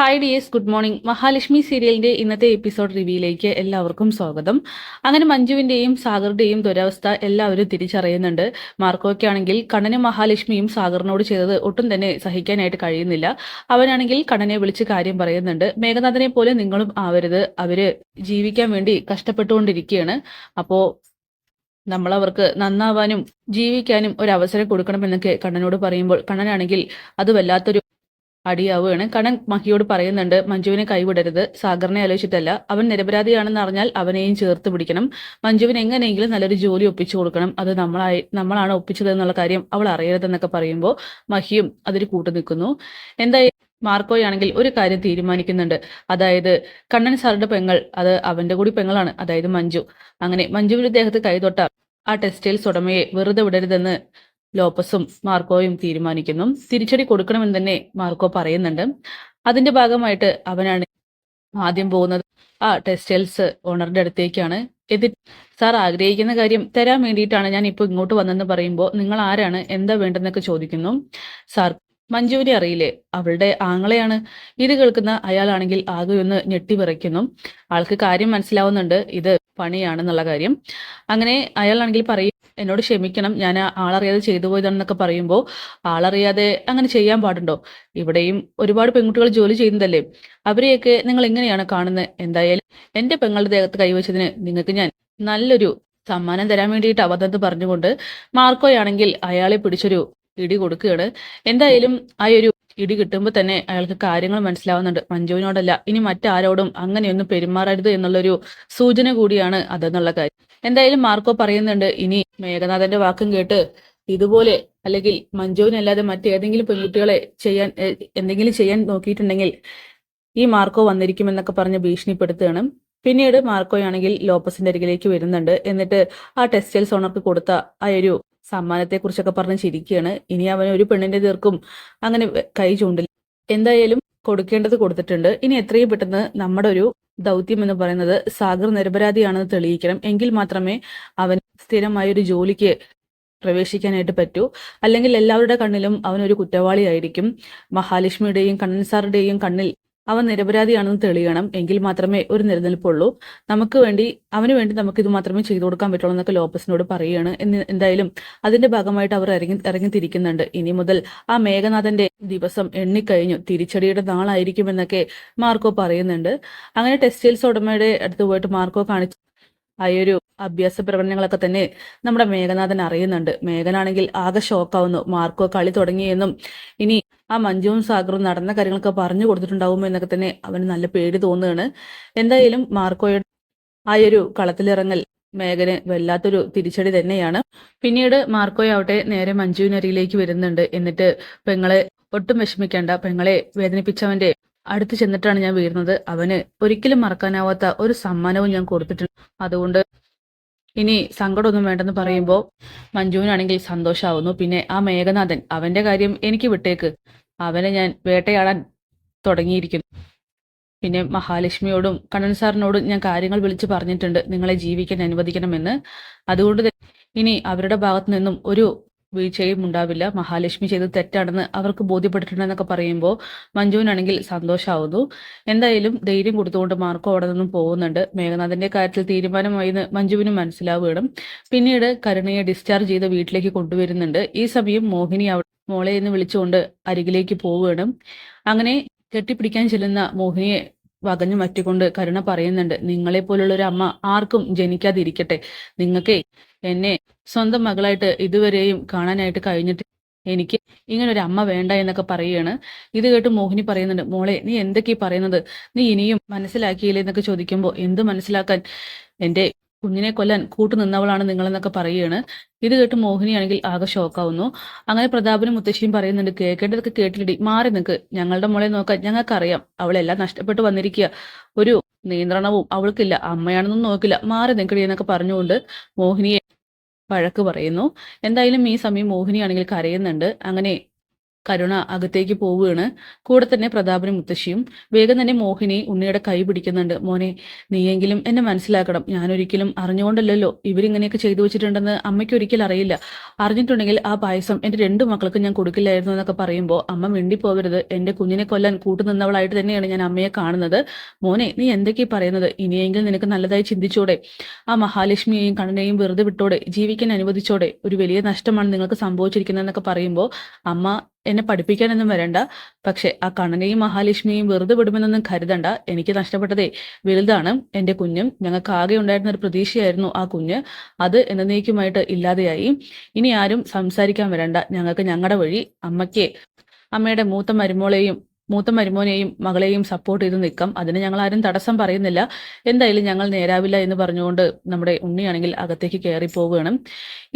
Hi dears, good morning. Mahalakshmi സീരിയലിന്റെ ഇന്നത്തെ episode റിവ്യൂയിലേക്ക് എല്ലാവർക്കും സ്വാഗതം. അങ്ങനെ മഞ്ജുവിന്റെയും സാഗറുടെയും ദുരവസ്ഥ എല്ലാവരും തിരിച്ചറിയുന്നുണ്ട്. മാർക്കോയ്ക്കാണെങ്കിൽ കണ്ണനും മഹാലക്ഷ്മിയും സാഗറിനോട് ചെയ്തത് ഒട്ടും തന്നെ സഹിക്കാനായിട്ട് കഴിയുന്നില്ല. അവനാണെങ്കിൽ കണ്ണനെ വിളിച്ച് കാര്യം പറയുന്നുണ്ട്. മേഘനാഥനെ പോലെ നിങ്ങളും ആവരുത്, അവര് ജീവിക്കാൻ വേണ്ടി കഷ്ടപ്പെട്ടുകൊണ്ടിരിക്കുകയാണ്. അപ്പോ നമ്മൾ അവർക്ക് നന്നാവാനും ജീവിക്കാനും ഒരു അവസരം കൊടുക്കണമെന്നൊക്കെ കണ്ണനോട് പറയുമ്പോൾ കണ്ണനാണെങ്കിൽ അത് വല്ലാത്തൊരു അടിയാവുകയാണ്. കണ്ണൻ മഹിയോട് പറയുന്നുണ്ട്, മഞ്ജുവിനെ കൈവിടരുത്, സാഗറിനെ ആലോചിച്ചിട്ടല്ല, അവൻ നിരപരാധിയാണെന്ന് അറിഞ്ഞാൽ അവനെയും ചേർത്ത് പിടിക്കണം, മഞ്ജുവിന് എങ്ങനെയെങ്കിലും നല്ലൊരു ജോലി ഒപ്പിച്ചു കൊടുക്കണം, അത് നമ്മളാണ് ഒപ്പിച്ചത് എന്നുള്ള കാര്യം അവൾ അറിയരുതെന്നൊക്കെ പറയുമ്പോൾ മഹിയും അതിൽ കൂട്ടു നിൽക്കുന്നു. എന്തായാലും മാർക്കോയാണെങ്കിൽ ഒരു കാര്യം തീരുമാനിക്കുന്നുണ്ട്. അതായത് കണ്ണൻ സാറുടെ പെങ്ങൾ, അത് അവന്റെ കൂടി പെങ്ങളാണ്, അതായത് മഞ്ജു. അങ്ങനെ മഞ്ജുവിന്റെ ദേഹത്ത് കൈതൊട്ട ആ ടെക്സ്റ്റൈൽസ് ഉടമയെ വെറുതെ വിടരുതെന്ന് ലോപ്പസും മാർക്കോയും തീരുമാനിക്കുന്നു. തിരിച്ചടി കൊടുക്കണമെന്ന് തന്നെ മാർക്കോ പറയുന്നുണ്ട്. അതിന്റെ ഭാഗമായിട്ട് അവനാണ് ആദ്യം പോകുന്നത് ആ ടെക്സ്റ്റൈൽസ് ഓണറുടെ അടുത്തേക്കാണ്. എന്നിട്ട് സാർ ആഗ്രഹിക്കുന്ന കാര്യം തരാൻ വേണ്ടിയിട്ടാണ് ഞാൻ ഇപ്പോൾ ഇങ്ങോട്ട് വന്നെന്ന് പറയുമ്പോൾ നിങ്ങൾ ആരാണ്, എന്താ വേണ്ടെന്നൊക്കെ ചോദിക്കുന്നു. സാർ, മഞ്ജുവിനെ അറിയില്ലേ, അവളുടെ ആങ്ങളെയാണ്. ഇത് കേൾക്കുന്ന അയാളാണെങ്കിൽ ആകെ ഒന്ന് ഞെട്ടിവിറയ്ക്കുന്നു. ആൾക്ക് കാര്യം മനസ്സിലാവുന്നുണ്ട്, ഇത് പണിയാണെന്നുള്ള കാര്യം. അങ്ങനെ അയാളാണെങ്കിൽ പറയും, എന്നോട് ക്ഷമിക്കണം, ഞാൻ ആളറിയാതെ ചെയ്തു പോയതാണെന്നൊക്കെ പറയുമ്പോൾ ആളറിയാതെ അങ്ങനെ ചെയ്യാൻ പാടുണ്ടോ? ഇവിടെയും ഒരുപാട് പെൺകുട്ടികൾ ജോലി ചെയ്യുന്നതല്ലേ, അവരെയൊക്കെ നിങ്ങൾ എങ്ങനെയാണ് കാണുന്നത്? എന്തായാലും എന്റെ പെങ്ങളുടെ ദേഹത്ത് കൈവച്ചതിന് നിങ്ങൾക്ക് ഞാൻ നല്ലൊരു സമ്മാനം തരാൻ വേണ്ടിയിട്ട് അവതന്ന് പറഞ്ഞുകൊണ്ട് മാർക്കോയാണെങ്കിൽ അയാളെ പിടിച്ചൊരു ഇടി കൊടുക്കുകയാണ്. എന്തായാലും ആ ഒരു ഇടി കിട്ടുമ്പോൾ തന്നെ അയാൾക്ക് കാര്യങ്ങൾ മനസ്സിലാവുന്നുണ്ട്. മഞ്ജുവിനോടല്ല, ഇനി മറ്റാരോടും അങ്ങനെയൊന്നും പെരുമാറരുത് എന്നുള്ളൊരു സൂചന കൂടിയാണ് അതെന്നുള്ള കാര്യം. എന്തായാലും മാർക്കോ പറയുന്നുണ്ട്, ഇനി മേഘനാഥന്റെ വാക്കും കേട്ട് ഇതുപോലെ അല്ലെങ്കിൽ മഞ്ജുവിനല്ലാതെ മറ്റേതെങ്കിലും പെൺകുട്ടികളെ എന്തെങ്കിലും ചെയ്യാൻ നോക്കിയിട്ടുണ്ടെങ്കിൽ ഈ മാർക്കോ വന്നിരിക്കുമെന്നൊക്കെ പറഞ്ഞ് ഭീഷണിപ്പെടുത്തുകയാണ്. പിന്നീട് മാർക്കോയാണെങ്കിൽ ലോപ്പസിന്റെ അരികിലേക്ക് വരുന്നുണ്ട്. എന്നിട്ട് ആ ടെക്സ്റ്റൈൽസ് ഓണർക്ക് കൊടുത്ത ആ ഒരു സമ്മാനത്തെ കുറിച്ചൊക്കെ പറഞ്ഞ് ചിരിക്കുകയാണ്. ഇനി അവൻ ഒരു പെണ്ണിന്റെ തീർക്കും അങ്ങനെ കൈ ചൂണ്ടില്ല. എന്തായാലും കൊടുക്കേണ്ടത് കൊടുത്തിട്ടുണ്ട്. ഇനി എത്രയും പെട്ടെന്ന് നമ്മുടെ ഒരു ദൗത്യം എന്ന് പറയുന്നത് സാഗർ നിരപരാധിയാണെന്ന് തെളിയിക്കണം. എങ്കിൽ മാത്രമേ അവൻ സ്ഥിരമായ ഒരു ജോലിക്ക് പ്രവേശിക്കാനായിട്ട് പറ്റൂ. അല്ലെങ്കിൽ എല്ലാവരുടെ കണ്ണിലും അവനൊരു കുറ്റവാളിയായിരിക്കും. മഹാലക്ഷ്മിയുടെയും കണ്ണൻ സാറുടെയും കണ്ണിൽ അവൻ നിരപരാധിയാണെന്ന് തെളിയണം. എങ്കിൽ മാത്രമേ ഒരു നിലനിൽപ്പുള്ളൂ. നമുക്ക് വേണ്ടി, അവന് വേണ്ടി നമുക്ക് ഇത് മാത്രമേ ചെയ്തു കൊടുക്കാൻ പറ്റുള്ളൂ എന്നൊക്കെ ലോപ്പസിനോട് പറയുകയാണ്. എന്തായാലും അതിന്റെ ഭാഗമായിട്ട് അവർ ഇറങ്ങിത്തിരിക്കുന്നുണ്ട്. ഇനി മുതൽ ആ മേഘനാഥന്റെ ദിവസം എണ്ണിക്കഴിഞ്ഞു, തിരിച്ചടിയുടെ നാളായിരിക്കുമെന്നൊക്കെ മാർക്കോ പറയുന്നുണ്ട്. അങ്ങനെ ടെക്സ്റ്റൈൽസ് ഉടമയുടെ അടുത്ത് പോയിട്ട് മാർക്കോ കാണിച്ചു ആ ഒരു അഭ്യാസ പ്രകടനങ്ങളൊക്കെ തന്നെ നമ്മുടെ മേഘനാഥൻ അറിയുന്നുണ്ട്. മേഘനാണെങ്കിൽ ആകെ ഷോക്കാവുന്നു. മാർക്കോ കളി തുടങ്ങിയെന്നും ഇനി ആ മഞ്ജുവും സാഗറും നടന്ന കാര്യങ്ങളൊക്കെ പറഞ്ഞു കൊടുത്തിട്ടുണ്ടാവുമോ എന്നൊക്കെ തന്നെ അവന് നല്ല പേടി തോന്നുകയാണ്. എന്തായാലും മാർക്കോയുടെ ആ ഒരു കളത്തിലിറങ്ങൽ മേഘന് വല്ലാത്തൊരു തിരിച്ചടി തന്നെയാണ്. പിന്നീട് മാർക്കോയാവട്ടെ നേരെ മഞ്ജുവിനരിയിലേക്ക് വരുന്നുണ്ട്. എന്നിട്ട് പെങ്ങളെ ഒട്ടും വിഷമിക്കേണ്ട, പെങ്ങളെ വേദനിപ്പിച്ചവന്റെ അടുത്ത് ചെന്നിട്ടാണ് ഞാൻ വീഴുന്നത്. അവന് ഒരിക്കലും മറക്കാനാവാത്ത ഒരു സമ്മാനവും ഞാൻ കൊടുത്തിട്ടുണ്ട്. അതുകൊണ്ട് ഇനി സങ്കടമൊന്നും വേണ്ടെന്ന് പറയുമ്പോൾ മഞ്ജുവിനാണെങ്കിൽ സന്തോഷാവുന്നു. പിന്നെ ആ മേഘനാഥൻ, അവന്റെ കാര്യം എനിക്ക് വിട്ടേക്ക്, അവനെ ഞാൻ വേട്ടയാടാൻ തുടങ്ങിയിരിക്കുന്നു. പിന്നെ മഹാലക്ഷ്മിയോടും കണ്ണൻ സാറിനോടും ഞാൻ കാര്യങ്ങൾ വിളിച്ചു പറഞ്ഞിട്ടുണ്ട്, നിങ്ങളെ ജീവിക്കാൻ അനുവദിക്കണമെന്ന്. അതുകൊണ്ട് ഇനി അവരുടെ ഭാഗത്തു നിന്നും ഒരു വീഴ്ചയും ഉണ്ടാവില്ല. മഹാലക്ഷ്മി ചെയ്തത് തെറ്റാണെന്ന് അവർക്ക് ബോധ്യപ്പെട്ടിട്ടുണ്ടെന്നൊക്കെ പറയുമ്പോൾ മഞ്ജുവിനാണെങ്കിൽ സന്തോഷമാവുന്നു. എന്തായാലും ധൈര്യം കൊടുത്തുകൊണ്ട് മാർക്കോ അവിടെ നിന്നും പോകുന്നുണ്ട്. മേഘനാഥന്റെ കാര്യത്തിൽ തീരുമാനമായെന്ന് മഞ്ജുവിനും മനസ്സിലാവുകയാണ്. പിന്നീട് കരുണയെ ഡിസ്ചാർജ് ചെയ്ത് വീട്ടിലേക്ക് കൊണ്ടുവരുന്നുണ്ട്. ഈ സമയം മോഹിനി മോളെ എന്ന് വിളിച്ചുകൊണ്ട് അരികിലേക്ക് പോവുകയാണ്. അങ്ങനെ കെട്ടിപ്പിടിക്കാൻ ചെല്ലുന്ന മോഹിനിയെ വകഞ്ഞു മറ്റിക്കൊണ്ട് കരുണ പറയുന്നുണ്ട്, നിങ്ങളെ പോലുള്ള ഒരു അമ്മ ആർക്കും ജനിക്കാതിരിക്കട്ടെ. നിങ്ങൾക്ക് എന്നെ സ്വന്തം മകളായിട്ട് ഇതുവരെയും കാണാനായിട്ട് കഴിഞ്ഞിട്ട് എനിക്ക് ഇങ്ങനെ ഒരു അമ്മ വേണ്ട എന്നൊക്കെ പറയുകയാണ്. ഇത് കേട്ട് മോഹിനി പറയുന്നുണ്ട്, മോളെ നീ എന്തൊക്കെയാ പറയുന്നത്, നീ ഇനിയും മനസ്സിലാക്കിയില്ലേ എന്നൊക്കെ ചോദിക്കുമ്പോൾ, എന്ത് മനസ്സിലാക്കാൻ, എന്റെ കുഞ്ഞിനെ കൊല്ലാൻ കൂട്ടു നിന്നവളാണ് നിങ്ങളെന്നൊക്കെ പറയുകയാണ്. ഇത് കേട്ട് മോഹിനിയാണെങ്കിൽ ആകെ ഷോക്കാവുന്നു. അങ്ങനെ പ്രതാപനും മുത്തശ്ശിയും പറയുന്നുണ്ട്, കേൾക്കേണ്ടതൊക്കെ കേട്ടില്ലടി, മാറി നിൽക്ക്, ഞങ്ങളുടെ മോളെ നോക്കാൻ ഞങ്ങൾക്കറിയാം, അവളെല്ലാം നഷ്ടപ്പെട്ട് വന്നിരിക്കുക, ഒരു നിയന്ത്രണവും അവൾക്കില്ല, അമ്മയാണെന്നൊന്നും നോക്കില്ല, മാറി നിൽക്കടി എന്നൊക്കെ പറഞ്ഞുകൊണ്ട് മോഹിനിയെ വഴക്ക് പറയുന്നു. എന്തായാലും ഈ സമയം മോഹിനിയാണെങ്കിൽ കരയുന്നുണ്ട്. അങ്ങനെ കരുണ അകത്തേക്ക് പോവുകയാണ്. കൂടെ തന്നെ പ്രതാപനും മുത്തശ്ശിയും. വേഗം തന്നെ മോഹിനി ഉണ്ണിയുടെ കൈ പിടിക്കുന്നുണ്ട്. മോനെ, നീയെങ്കിലും എന്നെ മനസ്സിലാക്കണം. ഞാനൊരിക്കലും അറിഞ്ഞുകൊണ്ടല്ലല്ലോ ഇവരിങ്ങനെയൊക്കെ ചെയ്തു വെച്ചിട്ടുണ്ടെന്ന് അമ്മയ്ക്ക് ഒരിക്കലും അറിയില്ല. അറിഞ്ഞിട്ടുണ്ടെങ്കിൽ ആ പായസം എൻ്റെ 2 മക്കൾക്കും ഞാൻ കൊടുക്കില്ലായിരുന്നു എന്നൊക്കെ പറയുമ്പോൾ അമ്മ മിണ്ടിപ്പോകരുത്. എൻ്റെ കുഞ്ഞിനെ കൊല്ലാൻ കൂട്ടുനിന്നവളായിട്ട് തന്നെയാണ് ഞാൻ അമ്മയെ കാണുന്നത്. മോനെ, നീ എന്തൊക്കെയാ പറയുന്നത്? ഇനിയെങ്കിലും നിനക്ക് നല്ലതായി ചിന്തിച്ചൂടെ? ആ മഹാലക്ഷ്മിയെയും കണ്ണനെയും വെറുതെ വിട്ടോടെ? ജീവിക്കാൻ അനുവദിച്ചോടെ? ഒരു വലിയ നഷ്ടമാണ് നിങ്ങൾക്ക് സംഭവിച്ചിരിക്കുന്നതെന്നൊക്കെ പറയുമ്പോൾ അമ്മ എന്നെ പഠിപ്പിക്കാനൊന്നും വരണ്ട. പക്ഷെ ആ കണ്ണനെയും മഹാലക്ഷ്മിയെയും വെറുതെ വിടുമെന്നൊന്നും കരുതണ്ട. എനിക്ക് നഷ്ടപ്പെട്ടതേ വലുതാണ്. എൻ്റെ കുഞ്ഞും ഞങ്ങൾക്ക് ആകെ ഉണ്ടായിരുന്ന ഒരു പ്രതീക്ഷയായിരുന്നു ആ കുഞ്ഞ്. അത് എന്നേക്കുമായിട്ട് ഇല്ലാതെയായി. ഇനി ആരും സംസാരിക്കാൻ വരണ്ട. ഞങ്ങൾക്ക് ഞങ്ങളുടെ വഴി. അമ്മയ്ക്ക് അമ്മയുടെ മൂത്ത മരുമോനെയും മകളെയും സപ്പോർട്ട് ചെയ്ത് നിൽക്കാം. അതിന് ഞങ്ങൾ ആരും തടസ്സം പറയുന്നില്ല. എന്തായാലും ഞങ്ങൾ നേരാവില്ല എന്ന് പറഞ്ഞുകൊണ്ട് നമ്മുടെ ഉണ്ണിയാണെങ്കിൽ അകത്തേക്ക് കയറി പോവുകയാണ്.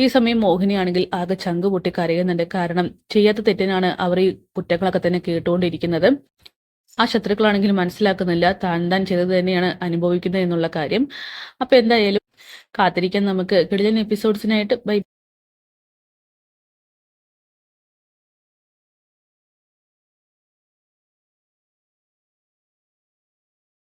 ഈ സമയം മോഹിനിയാണെങ്കിൽ ആകെ ചങ്ക് പൊട്ടി കരയുന്നുണ്ട്. കാരണം ചെയ്യാത്ത തെറ്റിനാണ് അവർ ഈ കുറ്റങ്ങളൊക്കെ തന്നെ കേട്ടുകൊണ്ടിരിക്കുന്നത്. ആ ശത്രുക്കളാണെങ്കിൽ മനസ്സിലാക്കുന്നില്ല താൻ ചെയ്തത് തന്നെയാണ് അനുഭവിക്കുന്നത് എന്നുള്ള കാര്യം. അപ്പൊ എന്തായാലും കാത്തിരിക്കാൻ നമുക്ക് കിടിലൻ എപ്പിസോഡ്സിനായിട്ട്. ബൈ.